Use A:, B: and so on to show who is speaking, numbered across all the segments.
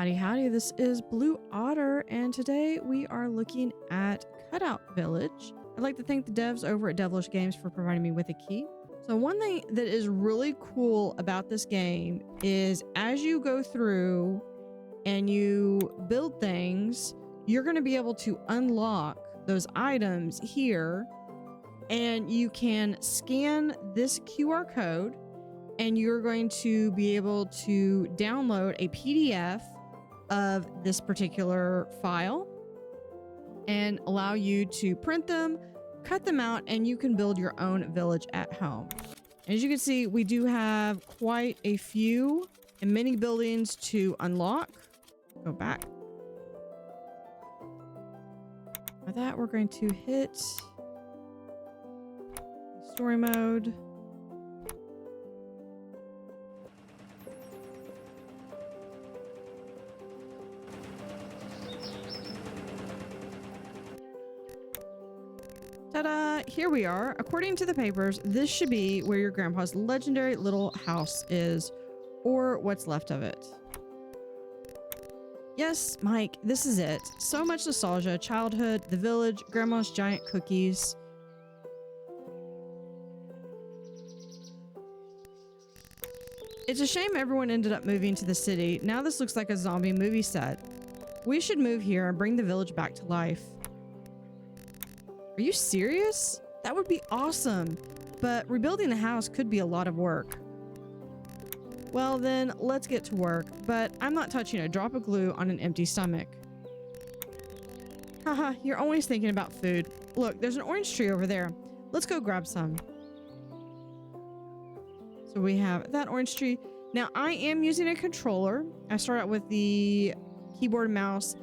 A: Howdy, howdy. This is Blue Otter, and today we are looking at Cutout Village. I'd like to thank the devs over at Devilish Games for providing me with a key. So one thing that is really cool about this game is as you go through and you build things, you're going to be able to unlock those items here, and you can scan this QR code and you're going to be able to download a PDF of this particular file and allow you to print them, cut them out, and you can build your own village at home. As you can see, we do have quite a few and many buildings to unlock. Go back. For that, we're going to hit story mode. Ta-da! Here we are. According to the papers, this should be where your grandpa's legendary little house is, or what's left of it. Yes, Mike, this is it. So much nostalgia, childhood, the village, grandma's giant cookies. It's a shame everyone ended up moving to the city. Now this looks like a zombie movie set. We should move here and bring the village back to life. Are you serious? That would be awesome, but rebuilding the house could be a lot of work. Well then, let's get to work, but I'm not touching a drop of glue on an empty stomach. Haha, you're always thinking about food. Look, there's an orange tree over there. Let's go grab some. So we have that orange tree. Now I am using a controller. I start out with the keyboard and mouse.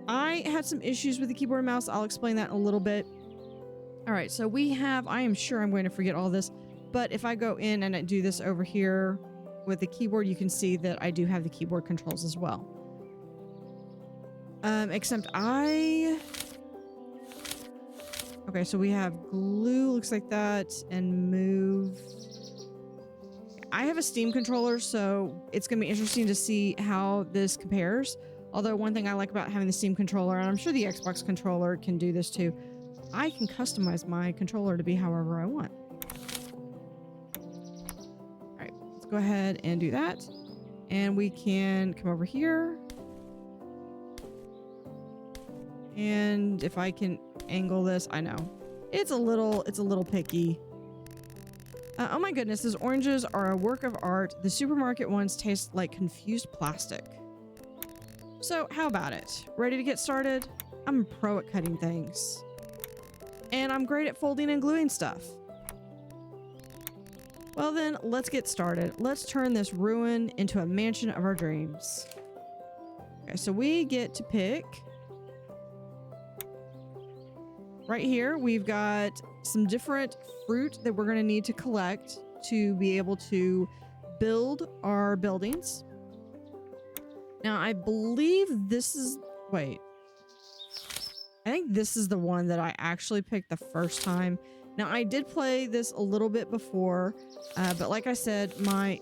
A: I had some issues with the keyboard and mouse. I'll explain that in a little bit. All right, so we have, I am sure I'm going to forget all this, but if I go in and I do this over here with the keyboard, you can see that I do have the keyboard controls as well. Except okay, so we have glue, looks like that, and move. I have a Steam controller, so it's going to be interesting to see how this compares. Although one thing I like about having the Steam controller, and I'm sure the Xbox controller can do this too, I can customize my controller to be however I want. All right, let's go ahead and do that. And we can come over here. And if I can angle this, I know it's a little picky. Oh my goodness, those oranges are a work of art. The supermarket ones taste like confused plastic. So how about it? Ready to get started? I'm a pro at cutting things. And I'm great at folding and gluing stuff. Well then, let's get started. Let's turn this ruin into a mansion of our dreams. Okay, so we get to pick. Right here, we've got some different fruit that we're going to need to collect to be able to build our buildings. Now, I believe this is... Wait. I think this is the one that I actually picked the first time. Now, I did play this a little bit before, but like I said,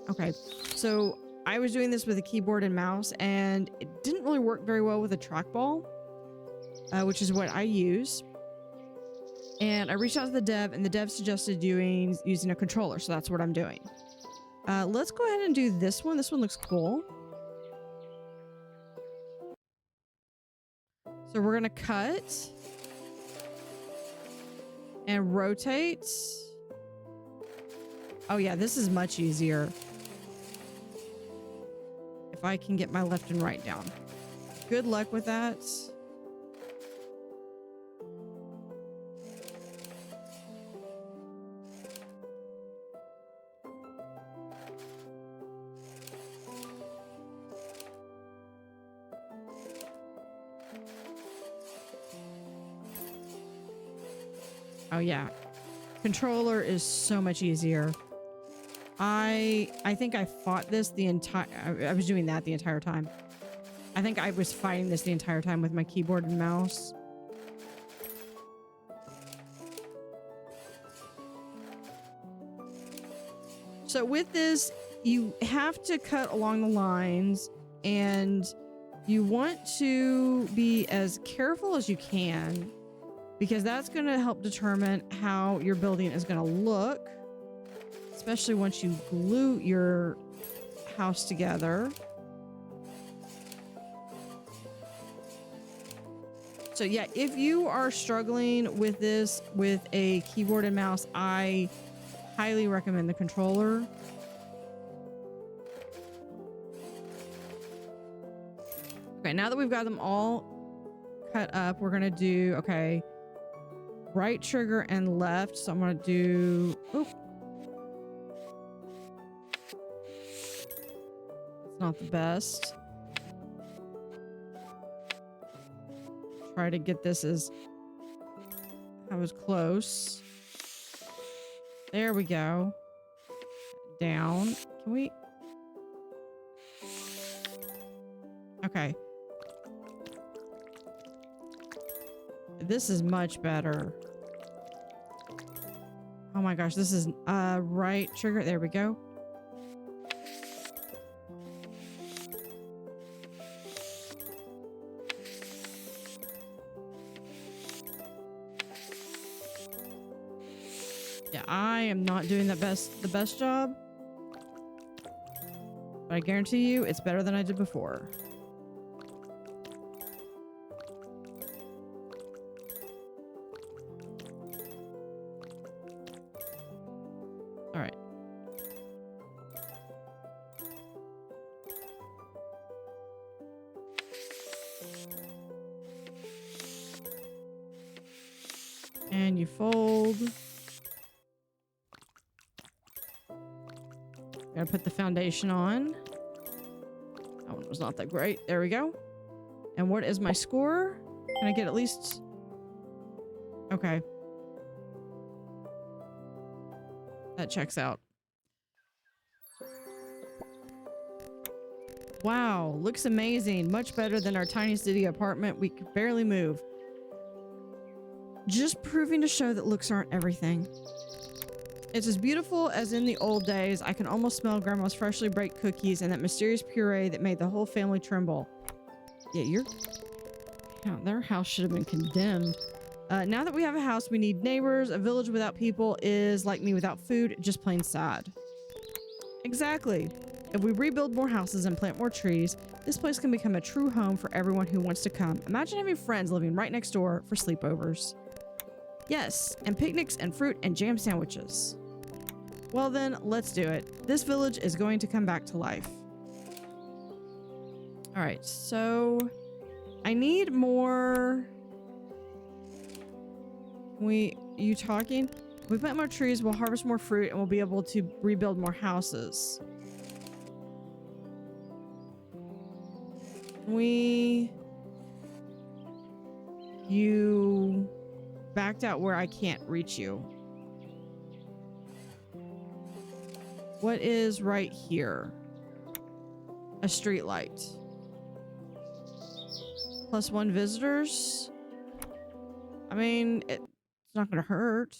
A: okay, so I was doing this with a keyboard and mouse, and it didn't really work very well with a trackball, which is what I use. And I reached out to the dev, and the dev suggested using a controller, so that's what I'm doing. Let's go ahead and do this one. This one looks cool. So we're gonna cut and rotate. Oh yeah, this is much easier. If I can get my left and right down. Good luck with that. Oh yeah, controller is so much easier. I think I fought this the entire... I was doing that the entire time. I think I was fighting this the entire time with my keyboard and mouse. So with this, you have to cut along the lines, and You want to be as careful as you can because that's going to help determine how your building is going to look, especially once you glue your house together. So yeah, if you are struggling with this with a keyboard and mouse, I highly recommend the controller. Okay, now that we've got them all cut up, we're gonna do, okay, right trigger and left. So I'm gonna do, oh, it's not the best. Try to get this as, I was close. There we go. Down. Can we? Okay. This is much better. Oh my gosh, this is right trigger. There we go. Yeah, I am not doing the best job. But I guarantee you it's better than I did before. All right. And you fold. Gotta put the foundation on. That one was not that great. There we go. And what is my score? Can I get at least... Okay. That checks out. Wow, looks amazing. Much better than our tiny city apartment. We could barely move. Just proving to show that looks aren't everything. It's as beautiful as in the old days. I can almost smell Grandma's freshly baked cookies and that mysterious puree that made the whole family tremble. Yeah, their house should have been condemned. Now that we have a house, we need neighbors. A village without people is like me without food, just plain sad. Exactly. If we rebuild more houses and plant more trees, this place can become a true home for everyone who wants to come. Imagine having friends living right next door for sleepovers. Yes, and picnics and fruit and jam sandwiches. Well then, let's do it. This village is going to come back to life. All right, so I need more. You talking? If we plant more trees, we'll harvest more fruit and we'll be able to rebuild more houses. You backed out where I can't reach you. What is right here? A street light. +1 visitors. I mean, it's not gonna hurt.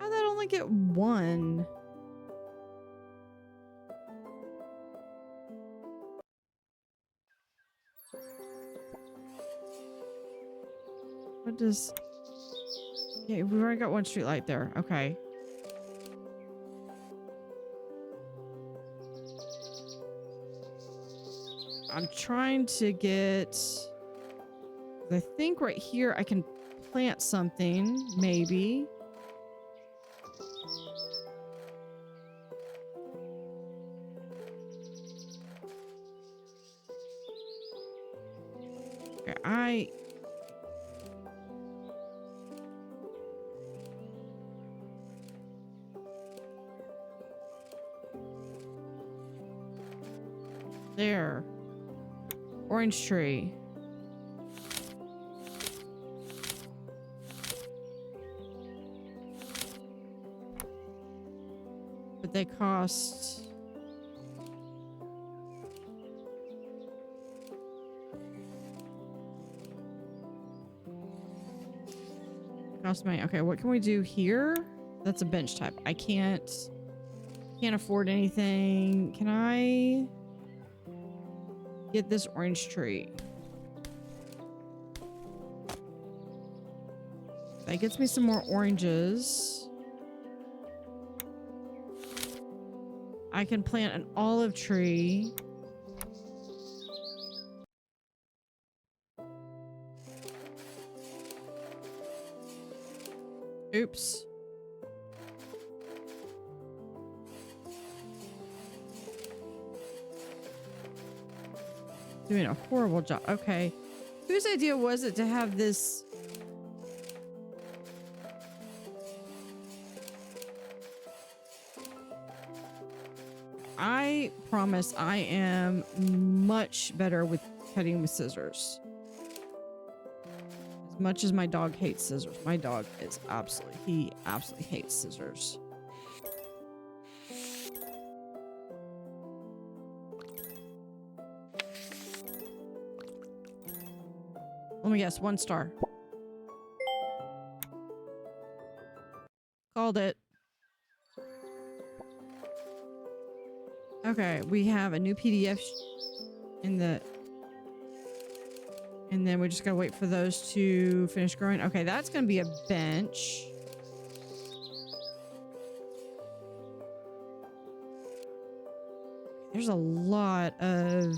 A: How'd that only get 1? What does... Yeah, we've already got 1 street light there. Okay. I'm trying to get... I think right here I can plant something, maybe. Okay, there. Orange tree. but they cost... Cost money. Okay, what can we do here? That's a bench type. I can't afford anything. Can I get this orange tree? That gets me some more oranges. I can plant an olive tree. Oops. Doing a horrible job. Okay. Whose idea was it to have this? I promise I am much better with cutting with scissors. As much as my dog hates scissors. My dog is he absolutely hates scissors. Let me guess, 1 star. Called it. Okay, we have a new PDF in the... And then we just gotta wait for those to finish growing. Okay, that's gonna be a bench. There's a lot of...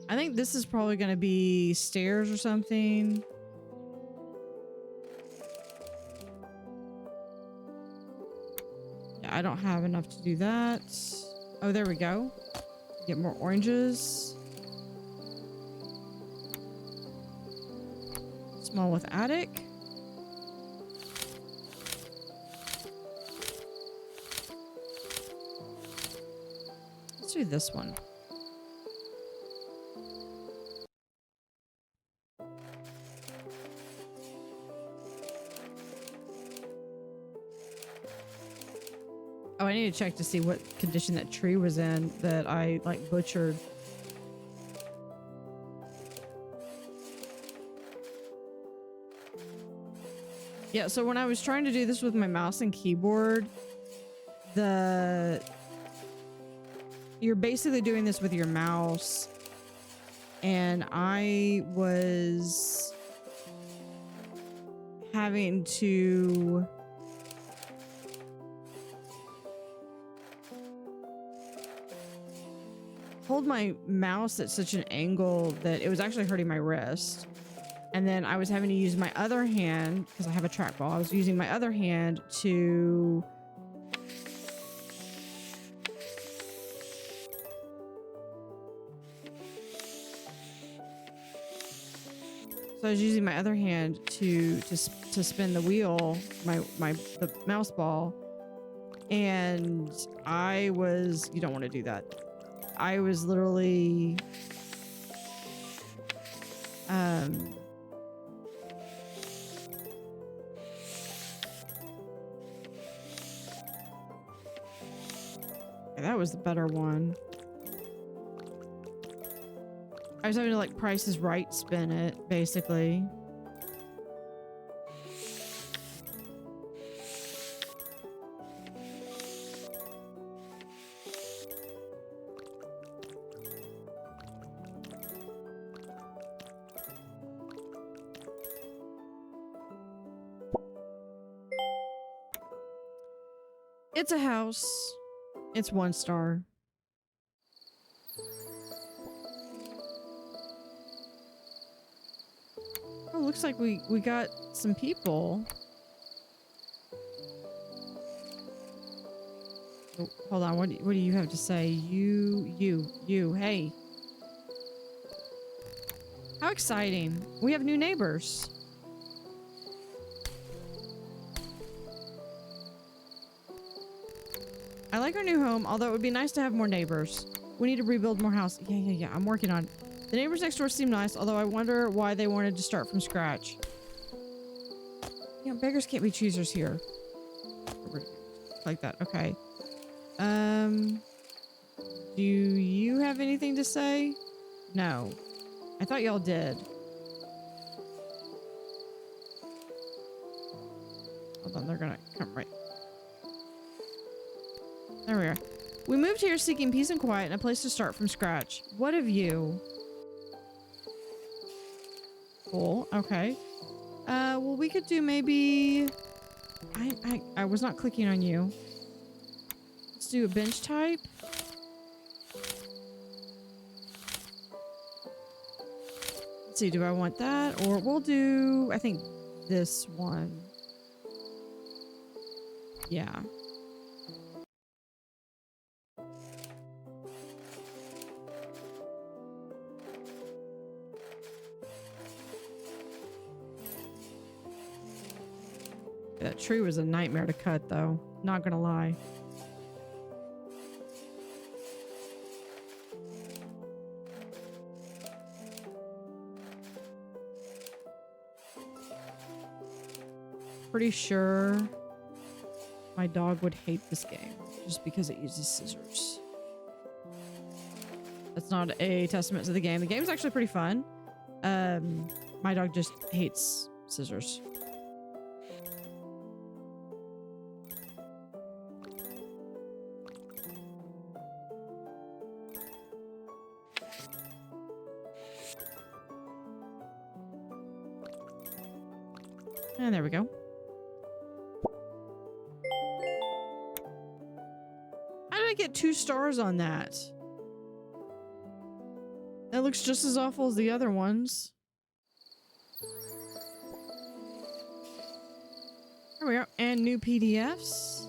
A: I think this is probably gonna be stairs or something. I don't have enough to do that. Oh, there we go. Get more oranges. Small with attic. Let's do this one. Oh, I need to check to see what condition that tree was in that I like butchered. Yeah, so when I was trying to do this with my mouse and keyboard, you're basically doing this with your mouse, and I was having to hold my mouse at such an angle that it was actually hurting my wrist. And then I was having to use my other hand, because I have a trackball, I was using my other hand to spin the wheel, the mouse ball, and I was, you don't want to do that. I was literally that was the better one. I was having to like Price is Right spin it, basically. It's a house. It's 1 star. Oh, looks like we got some people. Oh, hold on. What do you have to say? You. Hey. How exciting. We have new neighbors. I like our new home, although it would be nice to have more neighbors. We need to rebuild more house. Yeah. I'm working on it. The neighbors next door seem nice, although I wonder why they wanted to start from scratch. You know, beggars can't be choosers here. Like that. Okay. Do you have anything to say? No. I thought y'all did. Hold on, they're gonna come right. There we are. We moved here seeking peace and quiet and a place to start from scratch. What of you? Cool. Okay. Well, we could do maybe... I was not clicking on you. Let's do a bench type. Let's see, do I want that? Or we'll do, I think, this one. Yeah. That tree was a nightmare to cut, though. Not gonna lie. Pretty sure my dog would hate this game just because it uses scissors. That's not a testament to the game. The game's actually pretty fun. My dog just hates scissors. And there we go. How did I get 2 stars on that? That looks just as awful as the other ones. There we go. And new PDFs.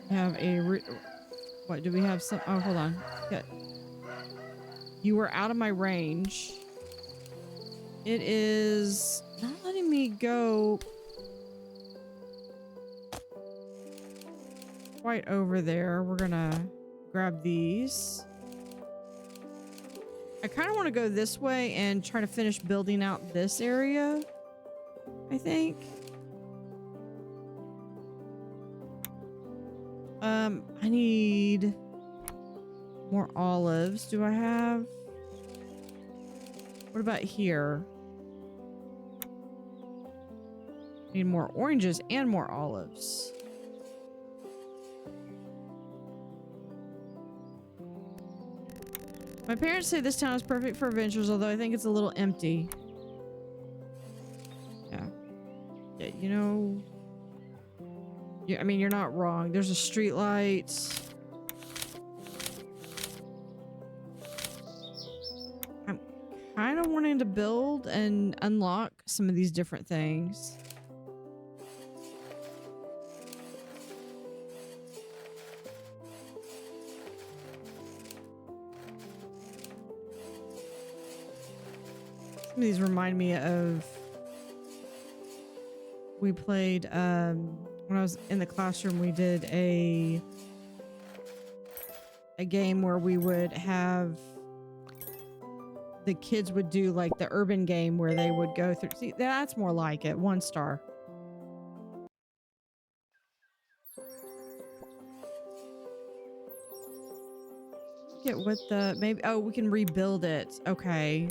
A: We have a... What, do we have some... Oh, hold on. Okay. You were out of my range. It is not letting me go quite over there. We're gonna grab these. I kind of want to go this way and try to finish building out this area, I think. I need more olives. Do I have? What about here? Need more oranges and more olives. My parents say this town is perfect for adventures, although I think it's a little empty. Yeah. Yeah, you know... Yeah, I mean, you're not wrong. There's a street light. I'm kind of wanting to build and unlock some of these different things. Some of these remind me of... We played, when I was in the classroom, we did a game where we would have the kids would do like the urban game where they would go through. See, that's more like it. 1 star. Get what the maybe. Oh, we can rebuild it. Okay.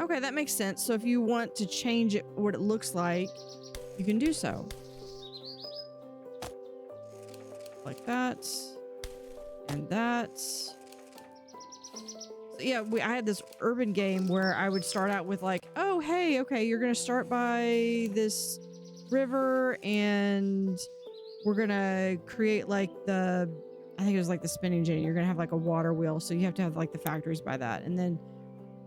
A: Okay, that makes sense. So if you want to change it, what it looks like, you can do so. Like that. And that. So yeah, I had this urban game where I would start out with like, oh, hey, okay, you're going to start by this river and we're going to create like the, I think it was like the spinning jenny. You're going to have like a water wheel. So you have to have like the factories by that. And then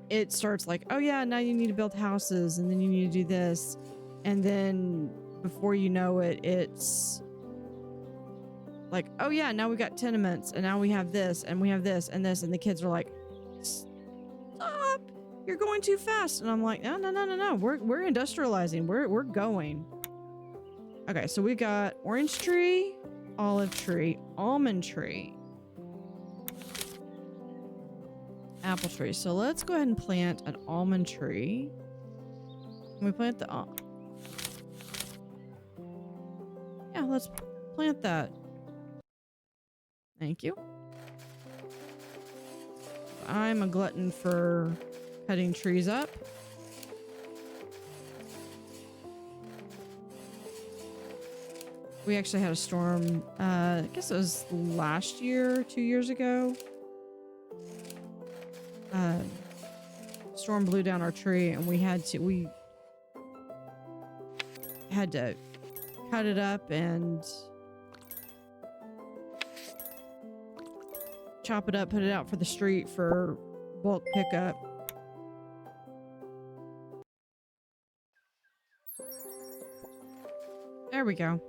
A: it starts like, oh yeah, now you need to build houses and then you need to do this. And then before you know it, it's like, oh yeah, now we got tenements and now we have this and we have this and this. And the kids are like, stop, you're going too fast. And I'm like, no, we're industrializing. We're going. Okay, so we got orange tree, olive tree, almond tree. apple tree. So let's go ahead and plant an almond tree. Can we plant the... yeah, let's plant that. Thank you. I'm a glutton for cutting trees up. We actually had a storm, I guess it was last year, 2 years ago. Storm blew down our tree and we had to cut it up and chop it up, put it out for the street for bulk pickup. There we go.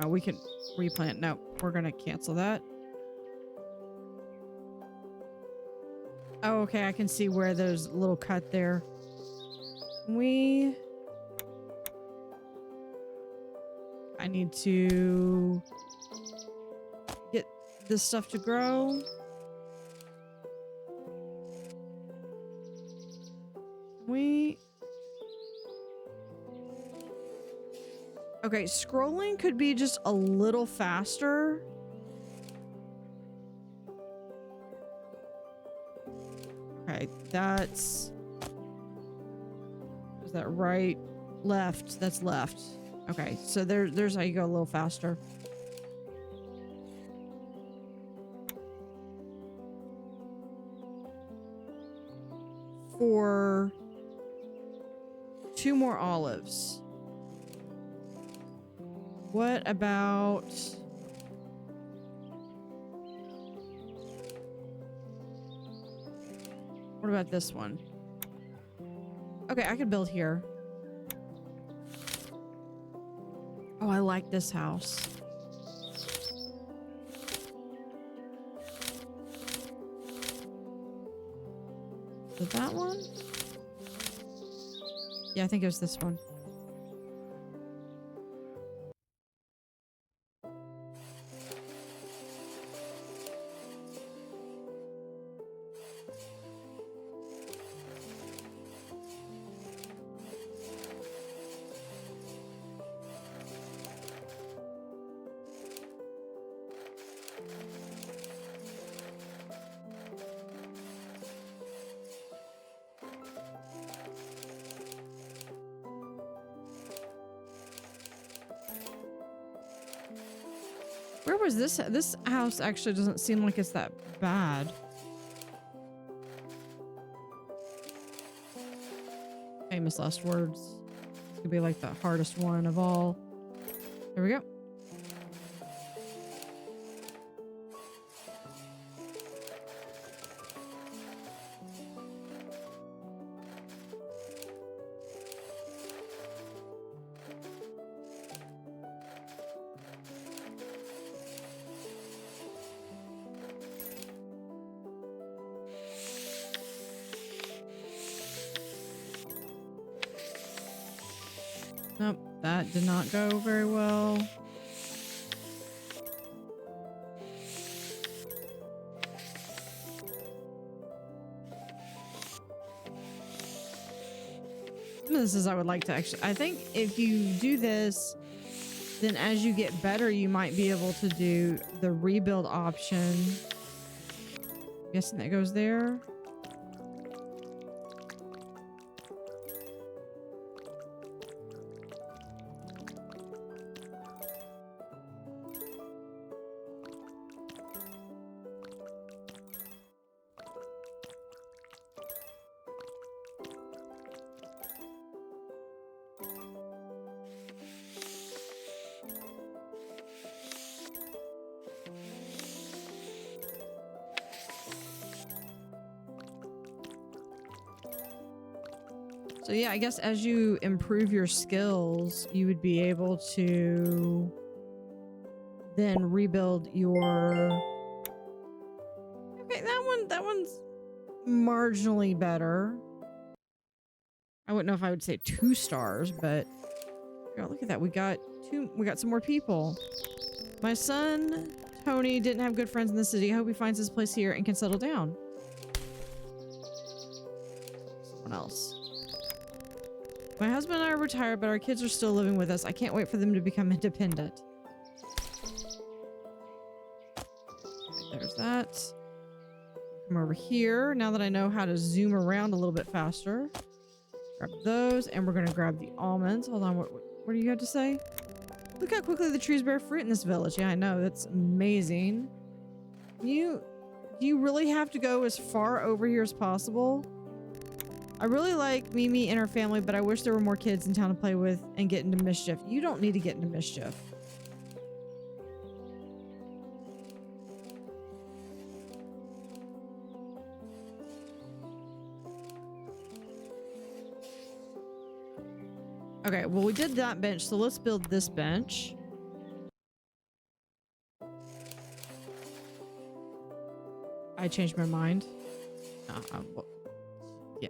A: Oh, we can replant. No, we're gonna cancel that. Oh, okay, I can see where there's a little cut there. I need to get this stuff to grow. Okay, scrolling could be just a little faster. Okay, is that right? Left. That's left. Okay, so there's how you go a little faster. For 2 more olives. What about... what about this one? Okay, I could build here. Oh, I like this house. Is it that one? Yeah, I think it was this one. Where was this? This house actually doesn't seem like it's that bad. Famous last words. This could be like the hardest one of all. There we go. Nope, that did not go very well. This is, I would like to actually, I think if you do this, then as you get better, you might be able to do the rebuild option. I'm guessing that goes there. So yeah, I guess as you improve your skills, you would be able to then rebuild your... Okay, that one's marginally better. I wouldn't know if I would say 2 stars, but oh, look at that. We got some more people. My son, Tony, didn't have good friends in the city. I hope he finds his place here and can settle down. one else. My husband and I are retired, but our kids are still living with us. I can't wait for them to become independent. Okay, there's that. Come over here. Now that I know how to zoom around a little bit faster. Grab those, and we're going to grab the almonds. Hold on, what do you have to say? Look how quickly the trees bear fruit in this village. Yeah, I know. That's amazing. Do you really have to go as far over here as possible? I really like Mimi and her family, but I wish there were more kids in town to play with and get into mischief. You don't need to get into mischief. Okay, well, we did that bench, so let's build this bench. I changed my mind. Well, yeah.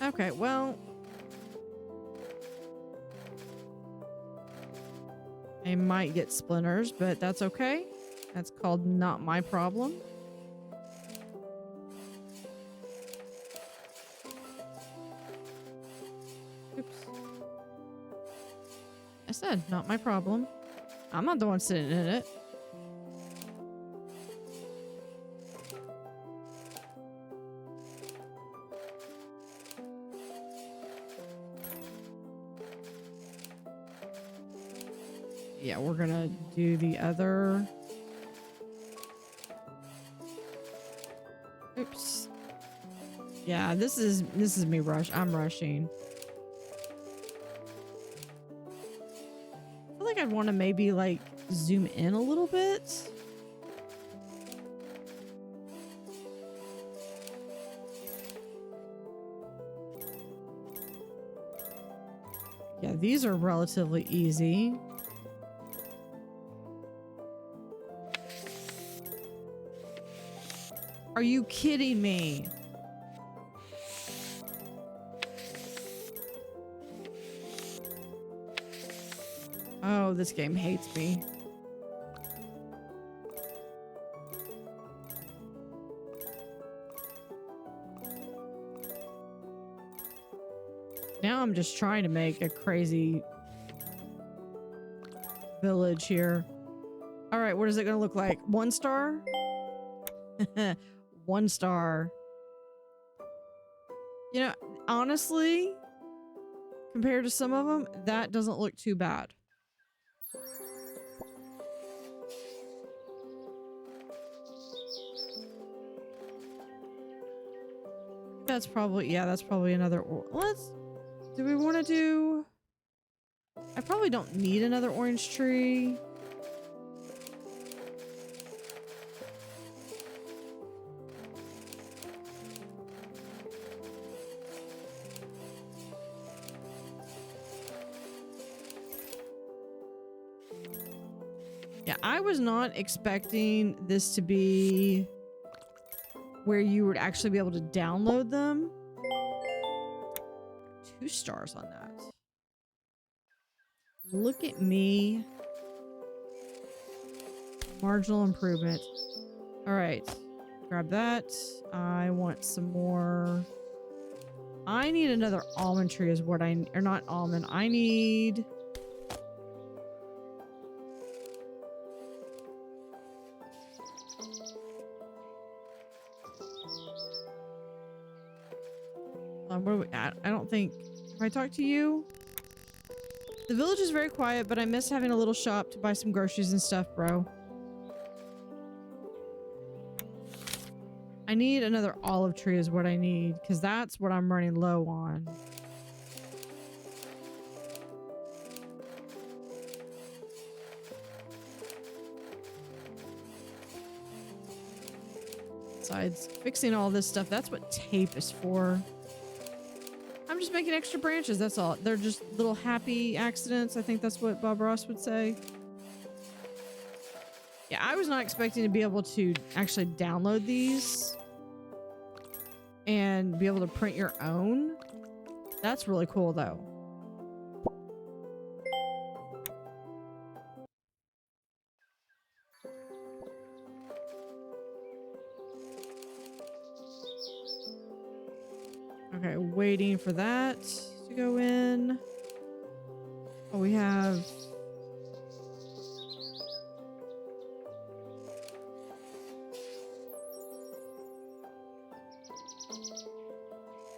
A: Okay, well. I might get splinters, but that's okay. That's called not my problem. Oops. I said, not my problem. I'm not the one sitting in it. Yeah, we're gonna do the other. Oops. Yeah, this is me I'm rushing. I feel like I'd want to maybe like zoom in a little bit. Yeah, these are relatively easy. Are you kidding me? Oh, this game hates me. Now I'm just trying to make a crazy village here. All right, what is it going to look like? 1 star? 1 star. You know, honestly, compared to some of them, that doesn't look too bad. That's probably, yeah, that's probably another. Do we want to do? I probably don't need another orange tree. Yeah, I was not expecting this to be where you would actually be able to download them. 2 stars on that. Look at me. Marginal improvement. All right. Grab that. I want some more. I need another almond tree is what I... Or not almond. I need... what are we at? I don't think... Have I talked to you? The village is very quiet, but I miss having a little shop to buy some groceries and stuff, bro. I need another olive tree is what I need, because that's what I'm running low on. Besides fixing all this stuff, that's what tape is for. I'm just making extra branches, that's all. They're just little happy accidents. I think that's what Bob Ross would say. Yeah, I was not expecting to be able to actually download these and be able to print your own. That's really cool, though. Okay, waiting for that to go in. Oh, we have...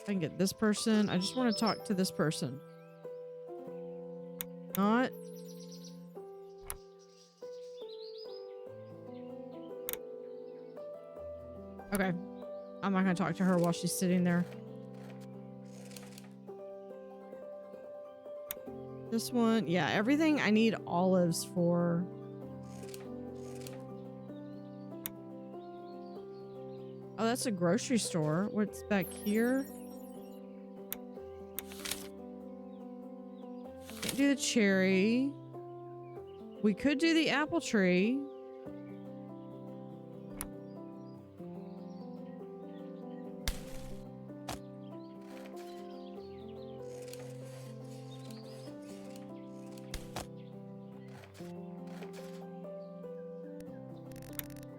A: I can get this person. I just want to talk to this person. Not. Okay. I'm not going to talk to her while she's sitting there. This one. Yeah, everything I need olives for. Oh, that's a grocery store. What's back here? Can't do the cherry. We could do the apple tree.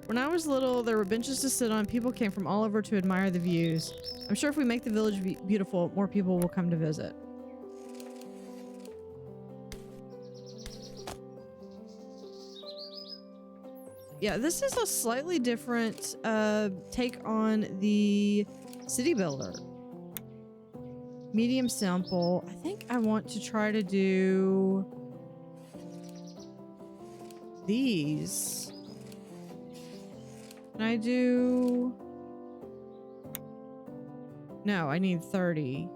A: When I was little, there were benches to sit on. People came from all over to admire the views. I'm sure if we make the village beautiful, more people will come to visit. Yeah, this is a slightly different take on the city builder. Medium sample. I think I want to try to do these. Can I do... No, I need 30.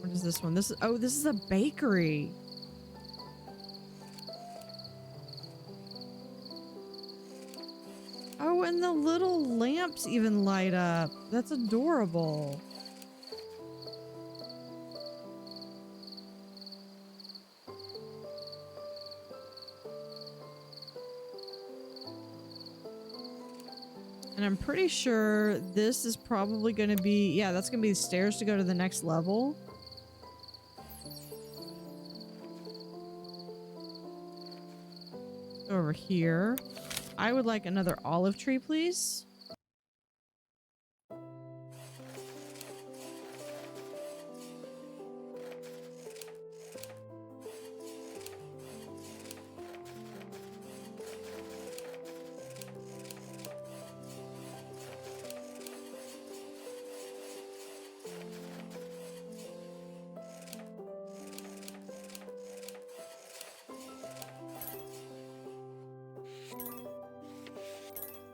A: What is this one? This is... Oh, this is a bakery. Oh, and the little lamps even light up. That's adorable. And I'm pretty sure this is probably going to be... Yeah, that's going to be the stairs to go to the next level. Over here. I would like another olive tree, please.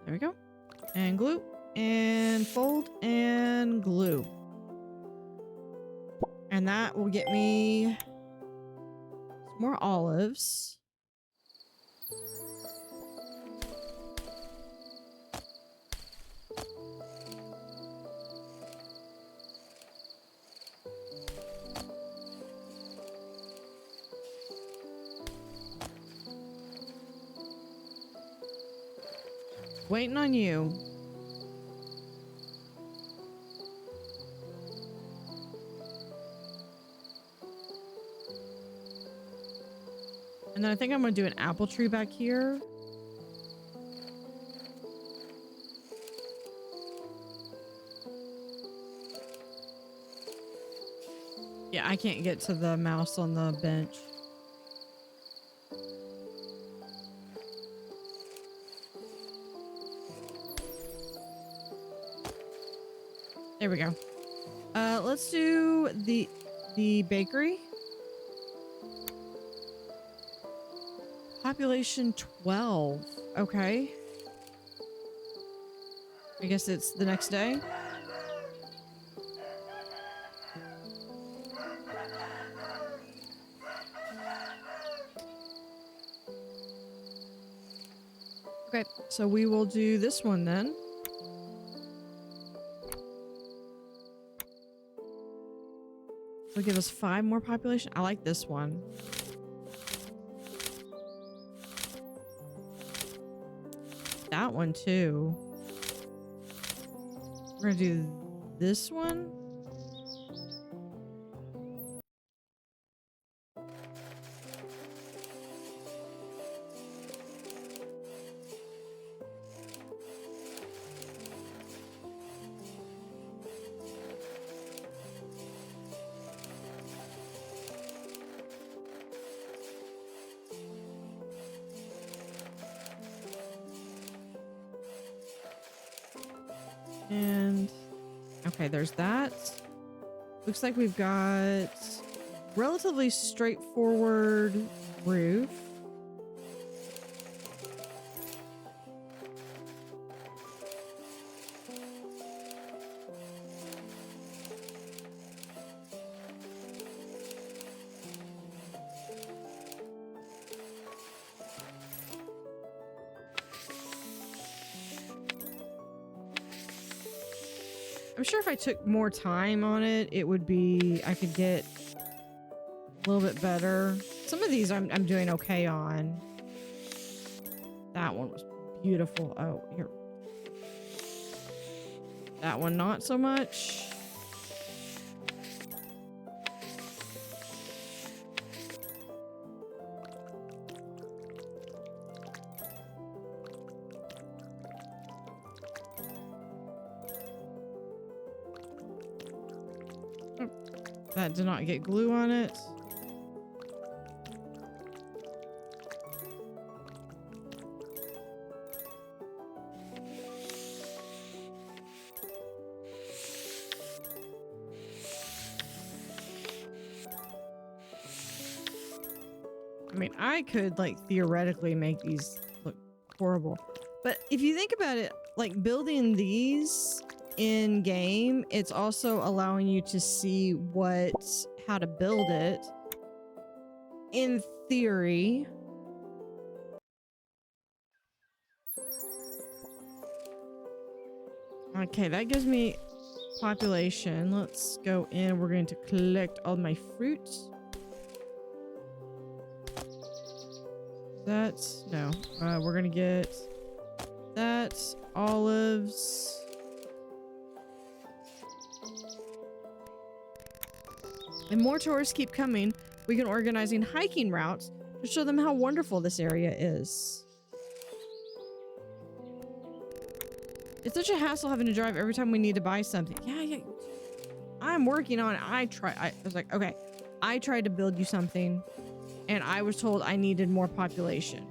A: There we go. And glue. And fold. And glue. And that will get me some more olives. Waiting on you. And then I think I'm going to do an apple tree back here. Yeah, I can't get to the mouse on the bench. There we go. Let's do the bakery. Population 12. Okay. I guess it's the next day. Okay, so we will do this one then. Will give us 5 more population. I like this one. That one too. We're gonna do this one. And okay, there's that. Looks like we've got relatively straightforward roof. I'm sure if I took more time on it, it would be, I could get a little bit better. Some of these I'm doing okay on. That one was beautiful. Oh, here. That one, not so much. That did not get glue on it. I mean, I could like theoretically make these look horrible, but if you think about it, like building these in game, it's also allowing you to see how to build it in theory. Okay, that gives me population. Let's go in. We're going to collect all my fruits. That's no. We're gonna get that, olives. And more tourists keep coming. We can organizing hiking routes to show them how wonderful this area is. It's such a hassle having to drive every time we need to buy something. Yeah. I'm working on it. I was like, okay, I tried to build you something and I was told I needed more population.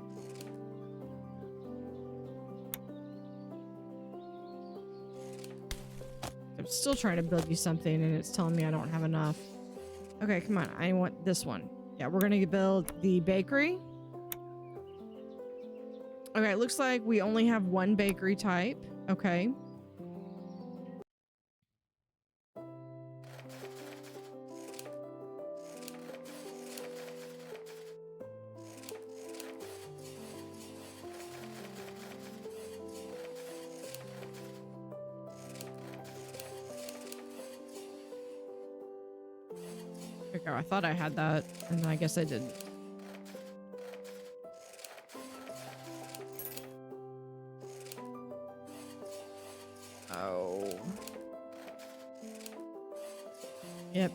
A: I'm still trying to build you something and it's telling me I don't have enough. Okay, come on. I want this one. Yeah, we're going to build the bakery. Okay, it looks like we only have one bakery type. Okay. Okay, I thought I had that, and I guess I didn't. Oh. Yep.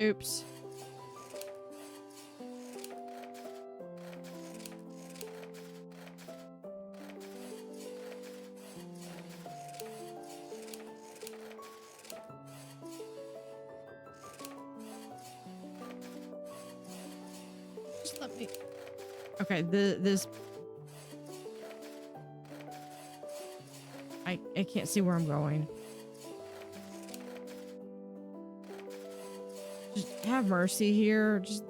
A: Oops. Just let me... Okay, this... I can't see where I'm going. Just have mercy here. Just...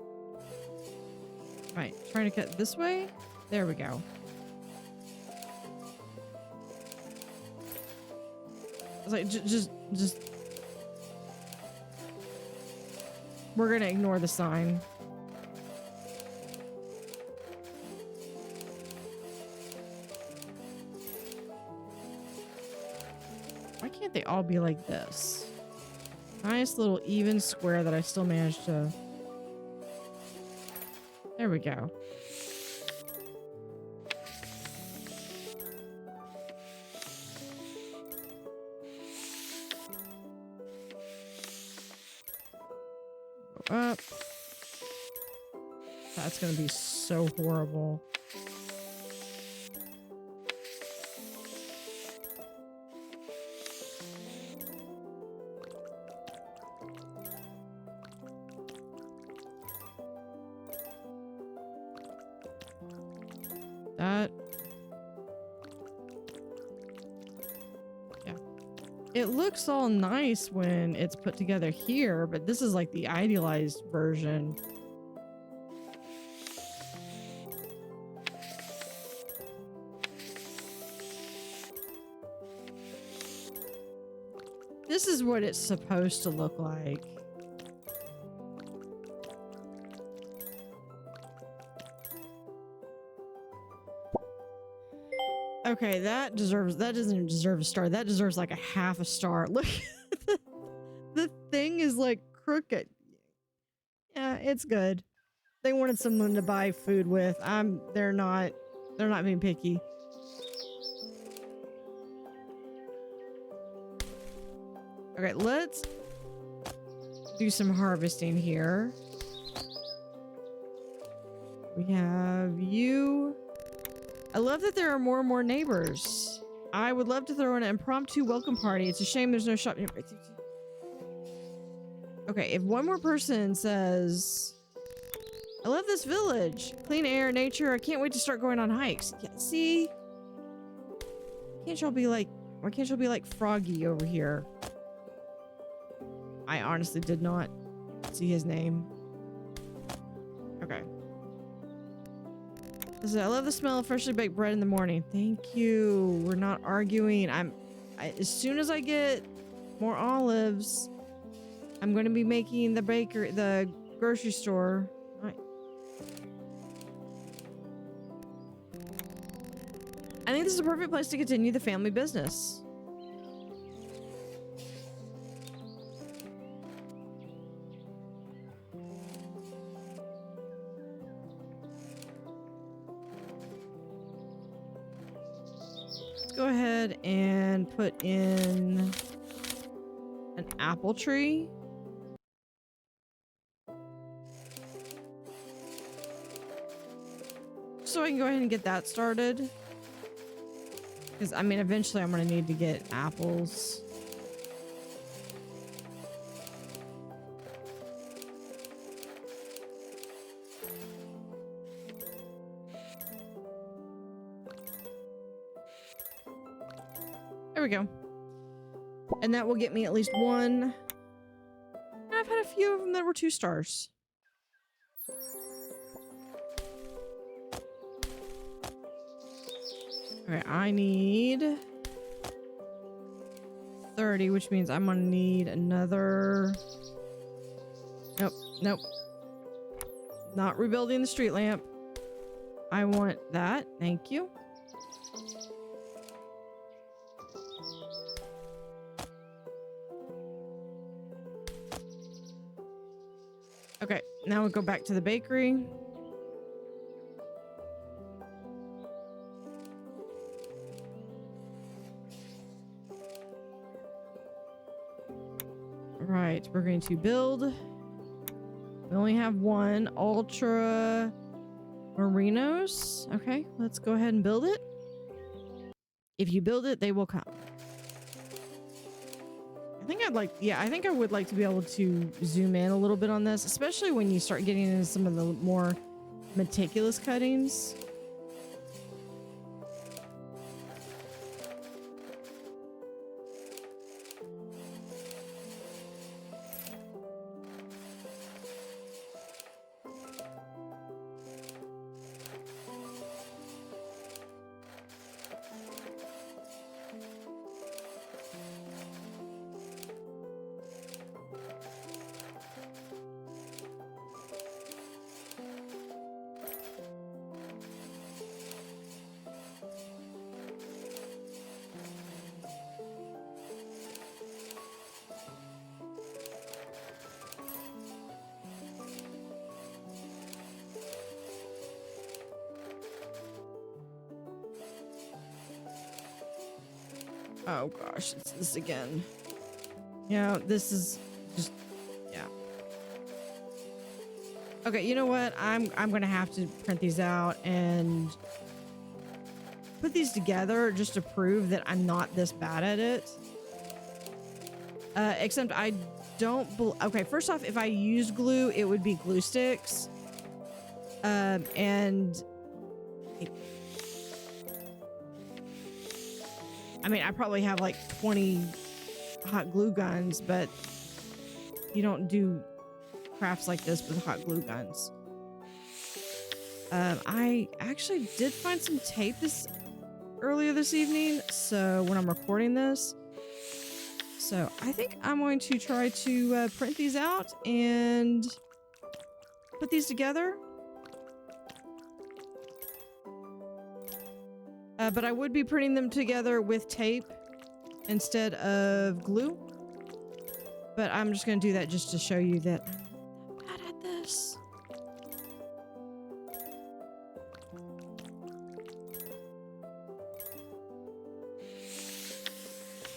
A: Right, trying to cut this way? There we go. I was like, just... We're gonna ignore the sign. Why can't they all be like this? Nice little even square that I still managed to... There we go. up. That's gonna be so horrible. That. Yeah. It looks all nice when it's put together here, but this is like the idealized version. This is what it's supposed to look like. Okay, that doesn't deserve a star. That deserves like a half a star. Look, the thing is like crooked. Yeah, it's good. They wanted someone to buy food with. They're not being picky. Okay, let's do some harvesting here. We have you. I love that there are more and more neighbors. I would love to throw in an impromptu welcome party. It's a shame there's no shop. Okay, if one more person says, I love this village. Clean air, nature. I can't wait to start going on hikes. Yeah, see? Why can't y'all be like Froggy over here? I honestly did not see his name. Okay. I love the smell of freshly baked bread in the morning. Thank you. We're not arguing. As soon as I get more olives, I'm going to be making the grocery store. I think this is a perfect place to continue the family business. Go ahead and put in an apple tree. So I can go ahead and get that started. Because, I mean, eventually I'm going to need to get apples. There we go. And that will get me at least one. And I've had a few of them that were 2 stars. Okay, I need 30, which means I'm gonna need another. Nope. Not rebuilding the street lamp. I want that. Thank you. Okay, now we go back to the bakery. Right, we're going to build. We only have one ultra merinos. Okay, let's go ahead and build it. If you build it, they will come. I think I would like to be able to zoom in a little bit on this, especially when you start getting into some of the more meticulous cuttings. Oh gosh, it's this again. Yeah, this is just, yeah. Okay, you know what? I'm gonna have to print these out and put these together just to prove that I'm not this bad at it. Except I don't. Okay, first off, if I used glue, it would be glue sticks. And I mean, I probably have like 20 hot glue guns, but you don't do crafts like this with hot glue guns. I actually did find some tape earlier this evening, so when I'm recording this, so I think I'm going to try to print these out and put these together. But I would be printing them together with tape instead of glue. But I'm just going to do that just to show you that I'm bad at this.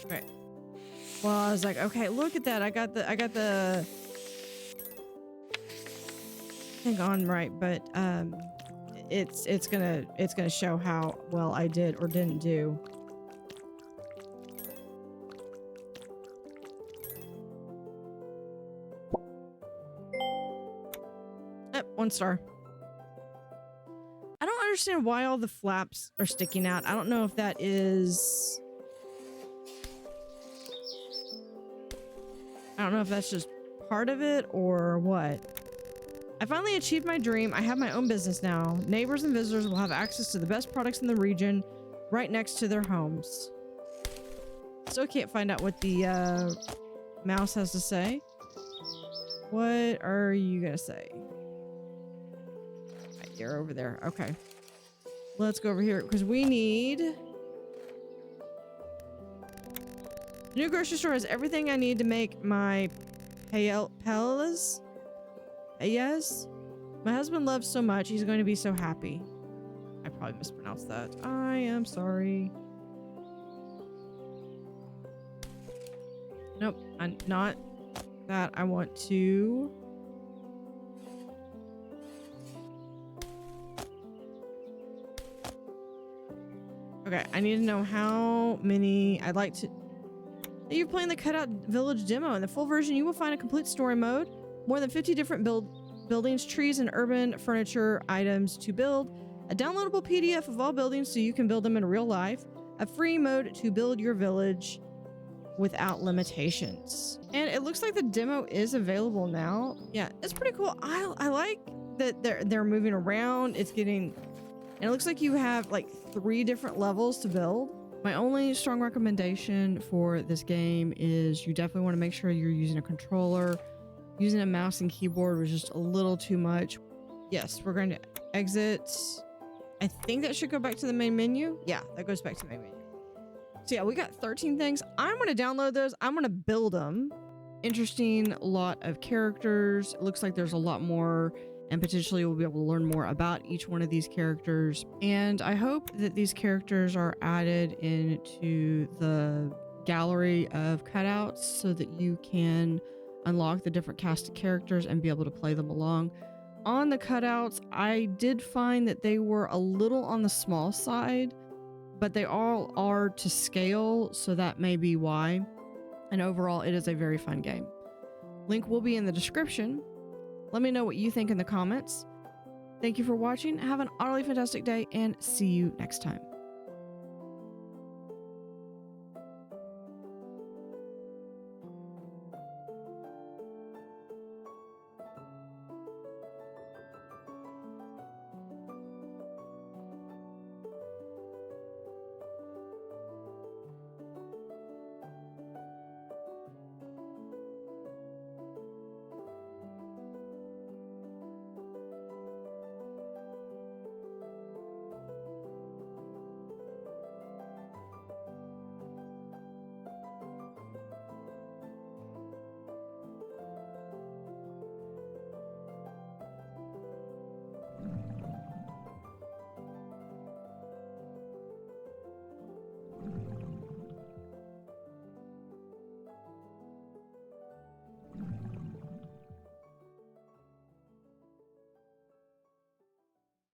A: Right. Well, I was like, okay, look at that. I got the thing on right, but it's gonna show how well I did or didn't do. Yep, 1 star. I don't understand why all the flaps are sticking out. I don't know if that is... I don't know if that's just part of it or what. I finally achieved my dream. I have my own business now. Neighbors and visitors will have access to the best products in the region right next to their homes. Still can't find out what the mouse has to say. What are you gonna say? Right, you're over there. Okay. Let's go over here because we need... The new grocery store has everything I need to make my paellas. Yes, my husband loves so much. He's going to be so happy. I probably mispronounced that. I am sorry. Nope, I'm not that. I want to... Okay, I need to know how many I'd like to... You're playing the Cutout Village demo. In the full version, you will find a complete story mode, more than 50 different buildings, trees, and urban furniture items to build, a downloadable PDF of all buildings so you can build them in real life, a free mode to build your village without limitations. And it looks like the demo is available now. Yeah, it's pretty cool. I like that they're moving around. It's getting... And it looks like you have like 3 different levels to build. My only strong recommendation for this game is you definitely want to make sure you're using a controller. Using a mouse and keyboard was just a little too much. Yes, we're going to exit. I think that should go back to the main menu. Yeah, that goes back to the main menu. So yeah, we got 13 things. I'm going to download those. I'm going to build them. Interesting lot of characters. It looks like there's a lot more, and potentially we'll be able to learn more about each one of these characters. And I hope that these characters are added into the gallery of cutouts so that you can unlock the different cast of characters and be able to play them along. On the cutouts, I did find that they were a little on the small side, but they all are to scale, so that may be why. And overall, it is a very fun game. Link will be in the description. Let me know what you think in the comments. Thank you for watching. Have an utterly fantastic day and see you next time.